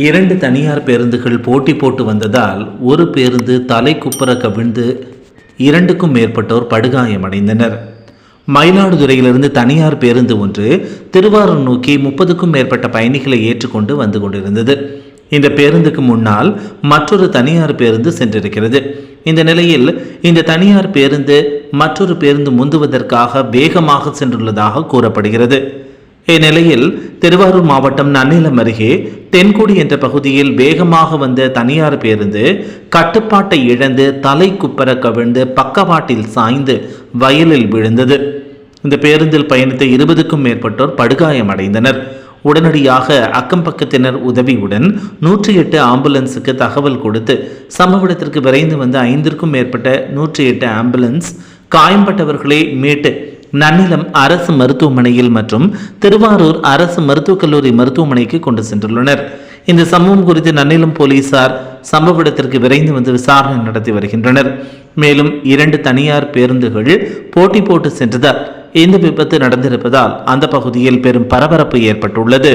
2 தனியார் பேருந்துகள் போட்டி போட்டு வந்ததால் ஒரு பேருந்து தலைக்குப்புற கவிழ்ந்து 2க்கும் மேற்பட்டோர் படுகாயமடைந்தனர். மயிலாடுதுறையிலிருந்து தனியார் பேருந்து ஒன்று திருவாரூர் நோக்கி 30க்கும் மேற்பட்ட பயணிகளை ஏற்றுக்கொண்டு வந்து கொண்டிருந்தது. இந்த பேருந்துக்கு முன்னால் மற்றொரு தனியார் பேருந்து சென்றிருக்கிறது. இந்த நிலையில் இந்த தனியார் பேருந்து மற்றொரு பேருந்து முந்துவதற்காக வேகமாக சென்றுள்ளதாக கூறப்படுகிறது. இந்நிலையில் திருவாரூர் மாவட்டம் நன்னிலம் அருகே தென்குடி என்ற பகுதியில் வேகமாக வந்த தனியார் பேருந்து கட்டுப்பாட்டை இழந்து தலை குப்பர கவிழ்ந்து பக்கவாட்டில் சாய்ந்து வயலில் விழுந்தது. இந்த பேருந்தில் பயணித்த 20க்கும் மேற்பட்டோர் படுகாயமடைந்தனர். உடனடியாக அக்கம் பக்கத்தினர் உதவியுடன் 108 ஆம்புலன்ஸுக்கு தகவல் கொடுத்து சம்பவ இடத்திற்கு விரைந்து வந்த 5க்கும் மேற்பட்ட 108 ஆம்புலன்ஸ் காயம்பட்டவர்களை மீட்டு நன்னிலம் அரசு மருத்துவமனையில் மற்றும் திருவாரூர் அரசு மருத்துவக் கல்லூரி மருத்துவமனைக்கு கொண்டு சென்றுள்ளனர். இந்த சம்பவம் குறித்து நன்னிலம் போலீசார் சம்பவ இடத்திற்கு விரைந்து வந்து விசாரணை நடத்தி வருகின்றனர். மேலும் 2 தனியார் பேருந்துகள் போட்டி போட்டு சென்றதால் இந்த விபத்து நடந்திருப்பதால் அந்த பகுதியில் பெரும் பரபரப்பு ஏற்பட்டுள்ளது.